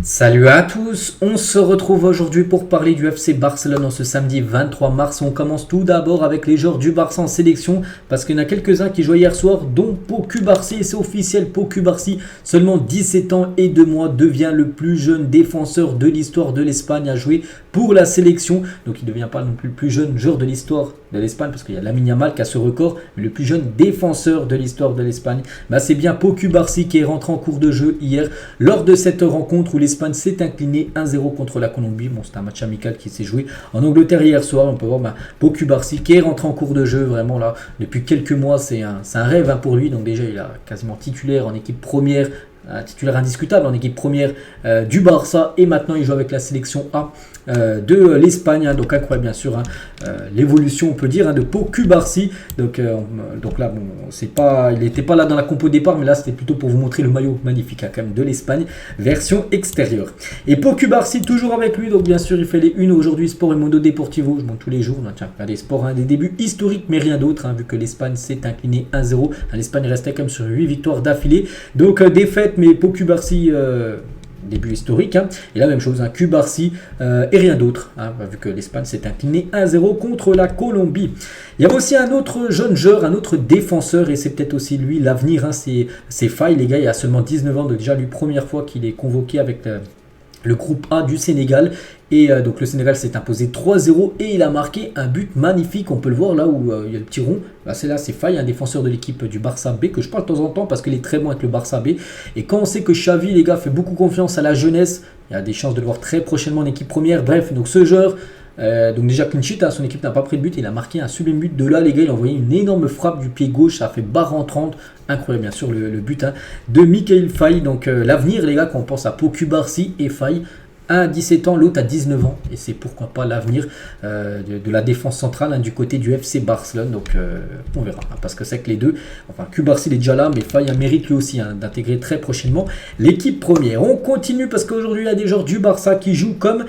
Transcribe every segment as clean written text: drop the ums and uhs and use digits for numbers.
Salut à tous, on se retrouve aujourd'hui pour parler du FC Barcelone en ce samedi 23 mars. On commence tout d'abord avec les joueurs du Barça en sélection parce qu'il y en a quelques-uns qui jouaient hier soir, dont Pau Cubarsí, et c'est officiel, Pau Cubarsí, seulement 17 ans et 2 mois, devient le plus jeune défenseur de l'histoire de l'Espagne à jouer pour la sélection. Donc il ne devient pas non plus le plus jeune joueur de l'histoire de l'Espagne parce qu'il y a Lamine Yamal qui a ce record, mais le plus jeune défenseur de l'histoire de l'Espagne, c'est bien Pau Cubarsí qui est rentré en cours de jeu hier lors de cette rencontre où l'Espagne s'est inclinée 1-0 contre la Colombie. Bon, c'est un match amical qui s'est joué en Angleterre hier soir. On peut voir Pau Cubarsí qui est rentré en cours de jeu vraiment là depuis quelques mois. C'est un rêve pour lui. Donc déjà il est quasiment titulaire en équipe première, titulaire indiscutable en équipe première du Barça, et maintenant il joue avec la sélection A de l'Espagne, donc incroyable bien sûr l'évolution, on peut dire, de Pau Cubarsí. Donc là bon, il n'était pas là dans la compo départ, mais là c'était plutôt pour vous montrer le maillot magnifique quand même de l'Espagne version extérieure. Et Pau Cubarsí toujours avec lui, donc bien sûr il fait les unes aujourd'hui, Sport et Mundo Deportivo, je monte tous les jours. Donc, tiens, regardez, Sport, des débuts historiques mais rien d'autre, vu que l'Espagne s'est inclinée 1-0. L'Espagne restait quand même sur 8 victoires d'affilée, donc défaite, mais Pau Cubarsí début historique, et la même chose, Cubarsí et rien d'autre, vu que l'Espagne s'est inclinée 1-0 contre la Colombie. Il y avait aussi un autre jeune joueur, un autre défenseur, et c'est peut-être aussi lui l'avenir, c'est Faye, les gars, il a seulement 19 ans, donc déjà lui première fois qu'il est convoqué avec le groupe A du Sénégal. Et donc le Sénégal s'est imposé 3-0 et il a marqué un but magnifique. On peut le voir là où il y a le petit rond. C'est Faye, un défenseur de l'équipe du Barça B, que je parle de temps en temps parce qu'il est très bon avec le Barça B. Et quand on sait que Xavi, les gars, fait beaucoup confiance à la jeunesse, il y a des chances de le voir très prochainement en équipe première. Bref, donc ce joueur, donc déjà clean sheet, son équipe n'a pas pris de but, il a marqué un sublime but. De là, les gars, il a envoyé une énorme frappe du pied gauche, ça a fait barre en 30. Incroyable bien sûr le but de Mikayil Faye. Donc l'avenir, les gars, quand on pense à Pau Cubarsí et Faye, un à 17 ans, l'autre à 19 ans, et c'est pourquoi pas l'avenir de la défense centrale du côté du FC Barcelone. Donc on verra, parce que c'est que les deux, enfin Cubarsí est déjà là, mais Faye mérite lui aussi d'intégrer très prochainement l'équipe première. On continue parce qu'aujourd'hui il y a des joueurs du Barça qui jouent comme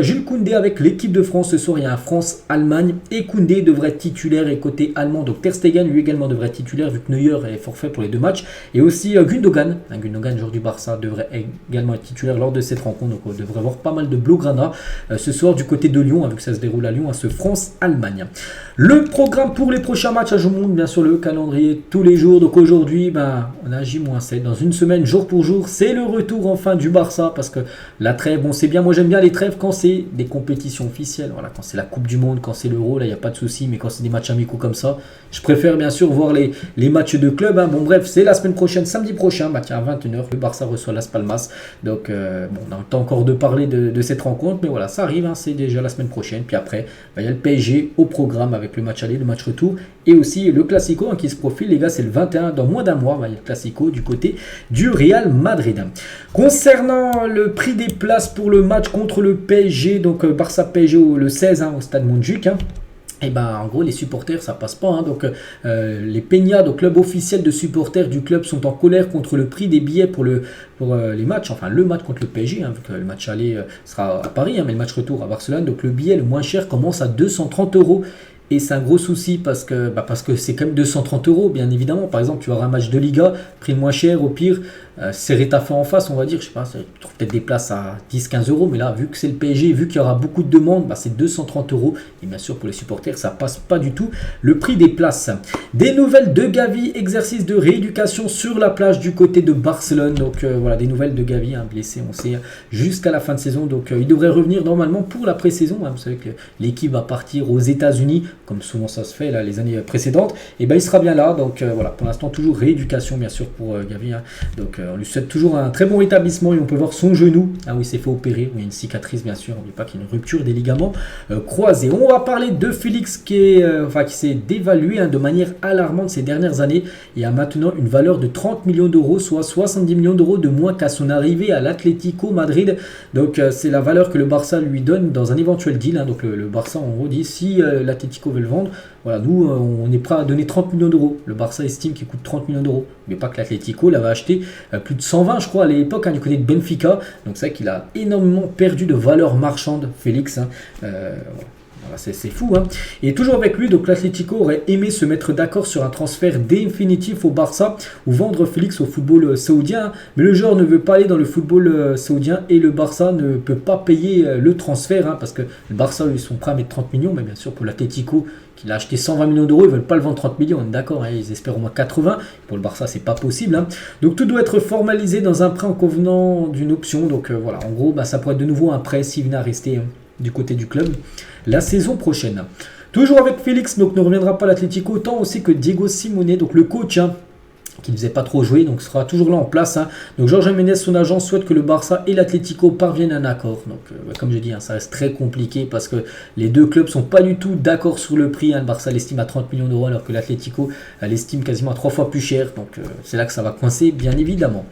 Jules Koundé avec l'équipe de France. Ce soir il y a un France-Allemagne et Koundé devrait être titulaire, et côté allemand, donc Ter Stegen lui également devrait être titulaire vu que Neuer est forfait pour les deux matchs, et aussi Gundogan, joueur du Barça, devrait également être titulaire lors de cette rencontre. Donc on devrait avoir pas mal de Blaugrana ce soir du côté de Lyon, vu que ça se déroule à Lyon, ce France-Allemagne. Le programme pour les prochains matchs, je vous montre bien sûr le calendrier tous les jours. Donc aujourd'hui, on a J-7. Dans une semaine, jour pour jour, c'est le retour enfin du Barça, parce que la trêve, bon c'est bien, moi j'aime bien les trêves quand c'est des compétitions officielles, voilà, quand c'est la Coupe du Monde, quand c'est l'Euro, là il n'y a pas de souci, mais quand c'est des matchs amicaux comme ça, je préfère bien sûr voir les matchs de club. Bon bref, c'est la semaine prochaine, samedi prochain, à 21h, le Barça reçoit Las Palmas. Donc on a le temps encore de parler de cette rencontre, mais voilà, ça arrive, c'est déjà la semaine prochaine. Puis après, il y a le PSG au programme avec le match aller, le match retour, et aussi le Classico qui se profile, les gars, c'est le 21, dans moins d'un mois, il y a le Classico du côté du Real Madrid. Concernant le prix des places pour le match contre le PSG, donc Barça PSG le 16 au stade Montjuic, et en gros les supporters ça passe pas, donc les Peña, donc club officiel de supporters du club, sont en colère contre le prix des billets pour les matchs, enfin le match contre le PSG, vu que le match aller sera à Paris, mais le match retour à Barcelone. Donc le billet le moins cher commence à 230 €. Et c'est un gros souci parce que c'est quand même 230 €, bien évidemment. Par exemple, tu auras un match de Liga, prix moins cher, au pire, c'est Rétafé en face, on va dire. Je sais pas, tu trouves peut-être des places à 10-15 €, mais là, vu que c'est le PSG, vu qu'il y aura beaucoup de demandes, c'est 230 €. Et bien sûr, pour les supporters, ça passe pas du tout le prix des places. Des nouvelles de Gavi, exercice de rééducation sur la plage du côté de Barcelone. Donc voilà, des nouvelles de Gavi, blessé, on sait, jusqu'à la fin de saison. Donc il devrait revenir normalement pour la pré-saison. Vous savez que l'équipe va partir aux États-Unis, comme souvent ça se fait là, les années précédentes, et il sera bien là. Donc voilà, pour l'instant toujours rééducation bien sûr pour Gavi, donc on lui souhaite toujours un très bon rétablissement, et on peut voir son genou, où il s'est fait opérer, il y a une cicatrice bien sûr, n'oublie pas qu'il y a une rupture des ligaments croisés. On va parler de Félix qui s'est dévalué de manière alarmante ces dernières années, et a maintenant une valeur de 30 millions €, soit 70 millions € de moins qu'à son arrivée à l'Atlético Madrid. Donc c'est la valeur que le Barça lui donne dans un éventuel deal, donc le Barça en gros dit, si l'Atlético veut le vendre, voilà, nous on est prêt à donner 30 millions €. Le Barça estime qu'il coûte 30 millions €, mais pas que l'Atlético l'avait acheté plus de 120 je crois à l'époque, du côté de Benfica. Donc c'est vrai qu'il a énormément perdu de valeur marchande, Félix. Voilà. Voilà, c'est fou, hein. Et toujours avec lui, donc l'Atlético aurait aimé se mettre d'accord sur un transfert définitif au Barça ou vendre Félix au football saoudien, hein. Mais le joueur ne veut pas aller dans le football saoudien et le Barça ne peut pas payer le transfert, hein, parce que le Barça, ils sont prêts à mettre 30 millions, mais bien sûr pour l'Atlético, qui l'a acheté 120 millions d'euros, ils ne veulent pas le vendre 30 millions, on est d'accord, hein, ils espèrent au moins 80. Pour le Barça, c'est pas possible, hein. Donc tout doit être formalisé dans un prêt en convenant d'une option. Donc voilà, en gros, ça pourrait être de nouveau un prêt s'il venait à rester du côté du club la saison prochaine. Toujours avec Félix, donc ne reviendra pas l'Atlético, autant aussi que Diego Simeone, donc le coach, hein, qui ne faisait pas trop jouer, donc sera toujours là en place, hein. Donc Jorge Mendes, son agent, souhaite que le Barça et l'Atlético parviennent à un accord. Donc comme je dis, hein, ça reste très compliqué parce que les deux clubs sont pas du tout d'accord sur le prix, hein. Le Barça l'estime à 30 millions d'euros alors que l'Atlético l'estime quasiment à 3 fois plus cher. Donc c'est là que ça va coincer, bien évidemment.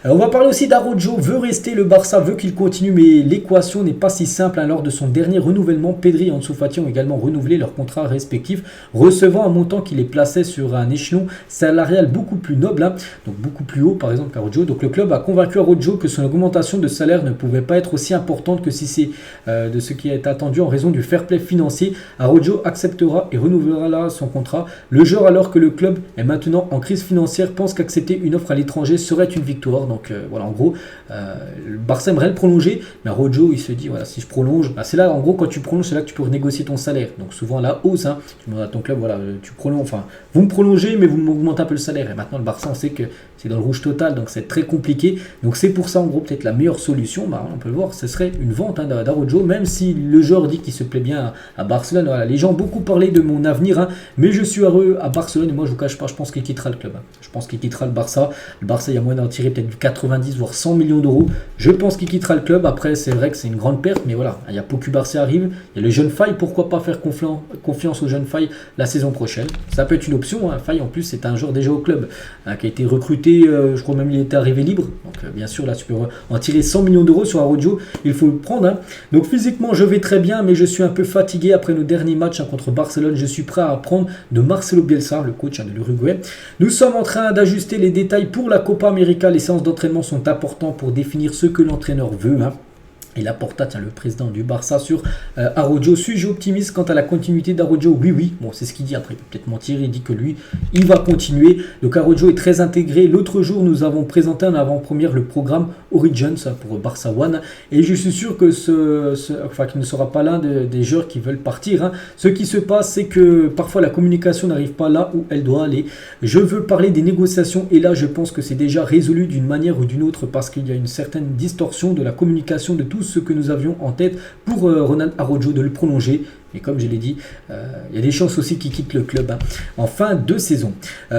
On va parler aussi d'Araujo, veut rester, le Barça veut qu'il continue, mais l'équation n'est pas si simple, hein. Lors de son dernier renouvellement, Pedri et Ansu Fati ont également renouvelé leurs contrats respectifs, recevant un montant qui les plaçait sur un échelon salarial beaucoup plus noble, hein, donc beaucoup plus haut par exemple qu'Araujo. Donc le club a convaincu Araujo que son augmentation de salaire ne pouvait pas être aussi importante que si c'est de ce qui est attendu en raison du fair play financier. Araujo acceptera et renouvellera son contrat. Le joueur, alors que le club est maintenant en crise financière, pense qu'accepter une offre à l'étranger serait une victoire. Donc voilà, en gros, le Barça aimerait le prolonger, mais Araujo il se dit voilà, si je prolonge, c'est là en gros quand tu prolonges, c'est là que tu peux renégocier ton salaire. Donc souvent à la hausse, hein, tu demandes à ton club voilà, tu prolonges, enfin vous me prolongez mais vous m'augmentez un peu le salaire. Et maintenant le Barça, on sait que c'est dans le rouge total, donc c'est très compliqué. Donc c'est pour ça en gros peut-être la meilleure solution, on peut le voir, ce serait une vente, hein, d'Araujo, même si le joueur dit qu'il se plaît bien à Barcelone. Voilà, les gens ont beaucoup parlé de mon avenir, hein, mais je suis heureux à Barcelone et moi je vous cache pas, je pense qu'il quittera le club, hein. Je pense qu'il quittera le Barça. Le Barça, il y a moyen d'en tirer peut-être du 90 voire 100 millions d'euros. Je pense qu'il quittera le club. Après c'est vrai que c'est une grande perte, mais voilà, il y a Poku Barça arrive, il y a le jeune Faye, pourquoi pas faire confiance au jeune Faye la saison prochaine, ça peut être une option, hein. Faye en plus c'est un joueur déjà au club, hein, qui a été recruté, je crois même il était arrivé libre, donc bien sûr là tu peux en tirer 100 millions d'euros sur Araujo, il faut le prendre, hein. Donc physiquement je vais très bien, mais je suis un peu fatigué après nos derniers matchs, hein, contre Barcelone. Je suis prêt à apprendre de Marcelo Bielsa, le coach, hein, de l'Uruguay. Nous sommes en train d'ajuster les détails pour la Copa América. Les séances d'entraînement sont importantes pour définir ce que l'entraîneur veut, hein. Et Laporta, le président du Barça, sur Araujo. Suis-je optimiste quant à la continuité d'Araujo? Oui. Bon, c'est ce qu'il dit. Après, il peut peut-être mentir. Il dit que lui, il va continuer. Donc Araujo est très intégré. L'autre jour, nous avons présenté en avant-première le programme Origins pour Barça One. Et je suis sûr que qu'il ne sera pas l'un des joueurs qui veulent partir, hein. Ce qui se passe, c'est que parfois la communication n'arrive pas là où elle doit aller. Je veux parler des négociations. Et là, je pense que c'est déjà résolu d'une manière ou d'une autre parce qu'il y a une certaine distorsion de la communication de tout ce que nous avions en tête pour Ronald Araujo, de le prolonger. Et comme je l'ai dit, il y a des chances aussi qu'il quitte le club, hein, en fin de saison.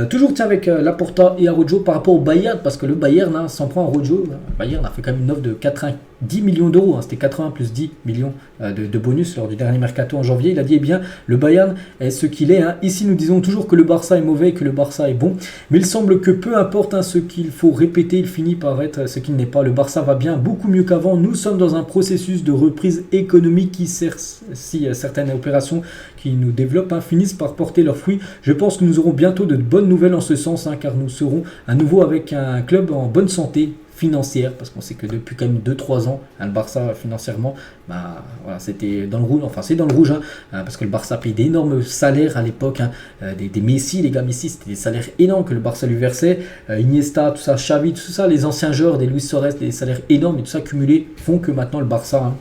Toujours avec Laporta et Araujo par rapport au Bayern, parce que le Bayern, hein, s'en prend Araujo. Le Bayern a fait quand même une offre de 90 millions d'euros, hein, c'était 80 plus 10 millions de bonus lors du dernier mercato en janvier. Il a dit, eh bien, le Bayern est ce qu'il est, hein. Ici, nous disons toujours que le Barça est mauvais et que le Barça est bon, mais il semble que peu importe, hein, ce qu'il faut répéter, il finit par être ce qu'il n'est pas. Le Barça va bien, beaucoup mieux qu'avant. Nous sommes dans un processus de reprise économique qui sert, si certaines opérations qui nous développent, hein, finissent par porter leurs fruits. Je pense que nous aurons bientôt de bonnes nouvelles en ce sens, hein, car nous serons à nouveau avec un club en bonne santé financière, parce qu'on sait que depuis quand même 2-3 ans, hein, le Barça financièrement, voilà, c'était dans le rouge, enfin c'est dans le rouge, hein, parce que le Barça paye d'énormes salaires à l'époque, hein, des Messi, les gars Messi, c'était des salaires énormes que le Barça lui versait, Iniesta, tout ça, Xavi, tout ça, les anciens joueurs, des Luis Suarez, des salaires énormes, et tout ça cumulé font que maintenant le Barça, hein,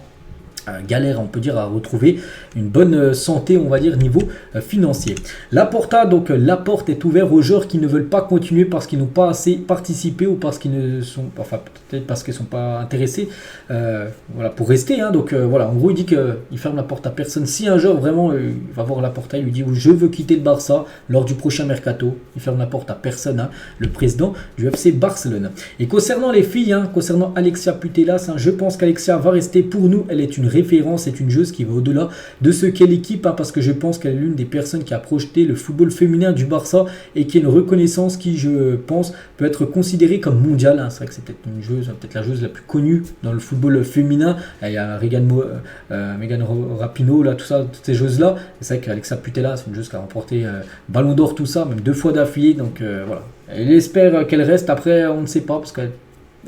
galère, on peut dire, à retrouver une bonne santé, on va dire, niveau financier. Laporta, donc Laporte est ouvert aux joueurs qui ne veulent pas continuer parce qu'ils n'ont pas assez participé ou parce qu'ils ne sont, enfin peut-être parce qu'ils ne sont pas intéressés, voilà, pour rester, hein. Donc voilà, en gros il dit qu'il ferme la porte à personne. Si un joueur vraiment il va voir Laporta, il lui dit je veux quitter le Barça lors du prochain mercato, il ferme la porte à personne, hein, le président du FC Barcelone. Et concernant les filles, hein, concernant Alexia Putellas, hein, je pense qu'Alexia va rester. Pour nous, elle est une référence, c'est une joueuse qui va au-delà de ce qu'est l'équipe, hein, parce que je pense qu'elle est l'une des personnes qui a projeté le football féminin du Barça et qui a une reconnaissance qui, je pense, peut être considérée comme mondiale, hein. C'est vrai que c'est peut-être une joueuse, peut-être la joueuse la plus connue dans le football féminin. Il y a Megan Rapinoe, là, tout ça, toutes ces joueuses-là. C'est vrai qu'Alexia Putellas, c'est une joueuse qui a remporté Ballon d'Or, tout ça, même 2 fois d'affilée. Donc voilà. Elle espère qu'elle reste. Après, on ne sait pas, parce qu'elle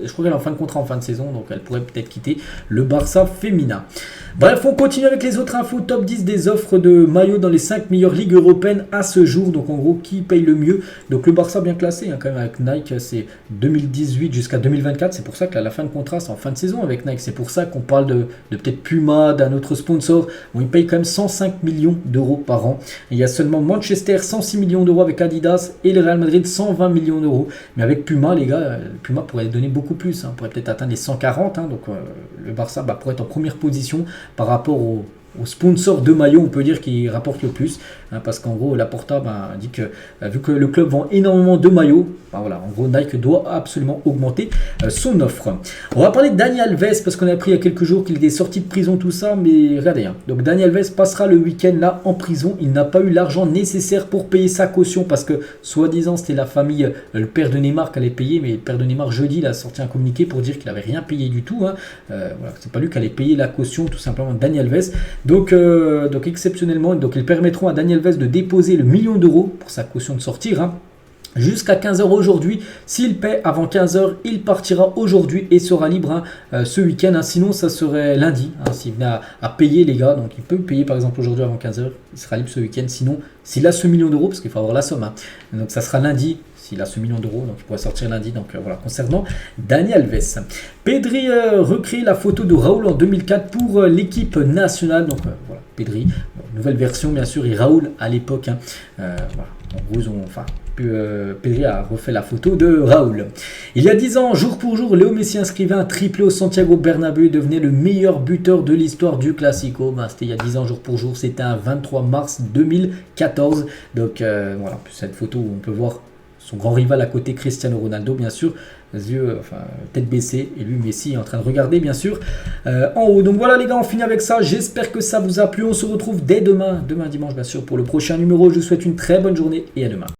je crois qu'elle est en fin de contrat en fin de saison, donc elle pourrait peut-être quitter le Barça féminin. Bref, on continue avec les autres infos. Top 10 des offres de maillots dans les 5 meilleures ligues européennes à ce jour. Donc en gros, qui paye le mieux? Donc le Barça bien classé, hein, quand même avec Nike, c'est 2018 jusqu'à 2024. C'est pour ça que la fin de contrat, c'est en fin de saison avec Nike. C'est pour ça qu'on parle de peut-être Puma, d'un autre sponsor. Bon, ils payent quand même 105 millions d'euros par an. Et il y a seulement Manchester, 106 millions d'euros avec Adidas, et le Real Madrid, 120 millions d'euros. Mais avec Puma, les gars, Puma pourrait donner beaucoup plus. Hein. On pourrait peut-être atteindre les 140. Hein, donc le Barça pourrait être en première position par rapport au sponsor de maillot, on peut dire qu'il rapporte le plus, hein, parce qu'en gros Laporta dit que vu que le club vend énormément de maillots, voilà, en gros Nike doit absolument augmenter son offre. On va parler de Dani Alves parce qu'on a appris il y a quelques jours qu'il était sorti de prison, tout ça, mais regardez, hein, donc Dani Alves passera le week-end là en prison. Il n'a pas eu l'argent nécessaire pour payer sa caution parce que soi-disant c'était la famille, le père de Neymar qui allait payer, mais le père de Neymar jeudi il a sorti un communiqué pour dire qu'il n'avait rien payé du tout, hein. Voilà, c'est pas lui qui allait payer la caution, tout simplement Dani Alves. Donc exceptionnellement, donc ils permettront à Dani Alves de déposer le 1 million d'euros pour sa caution de sortir, hein, jusqu'à 15h aujourd'hui. S'il paie avant 15h, il partira aujourd'hui et sera libre, hein, ce week-end. Hein. Sinon, ça serait lundi, hein, s'il venait à payer, les gars. Donc, il peut payer par exemple aujourd'hui avant 15h. Il sera libre ce week-end. Sinon, s'il a ce 1 million d'euros, parce qu'il faut avoir la somme, hein, donc ça sera lundi. S'il a ce 1 million d'euros, donc il pourrait sortir lundi. Donc voilà, concernant Dani Alves. Pedri recrée la photo de Raoul en 2004 pour l'équipe nationale. Donc voilà, Pedri, nouvelle version bien sûr, et Raoul à l'époque. Hein, voilà, en gros, Pedri a refait la photo de Raoul. Il y a 10 ans, jour pour jour, Léo Messi inscrivait un triplé au Santiago Bernabéu et devenait le meilleur buteur de l'histoire du Classico. C'était il y a 10 ans, jour pour jour, c'était un 23 mars 2014. Donc voilà, cette photo où on peut voir son grand rival à côté, Cristiano Ronaldo, bien sûr, les yeux, tête baissée, et lui, Messi, est en train de regarder, bien sûr, en haut. Donc voilà, les gars, on finit avec ça. J'espère que ça vous a plu. On se retrouve dès demain dimanche, bien sûr, pour le prochain numéro. Je vous souhaite une très bonne journée et à demain.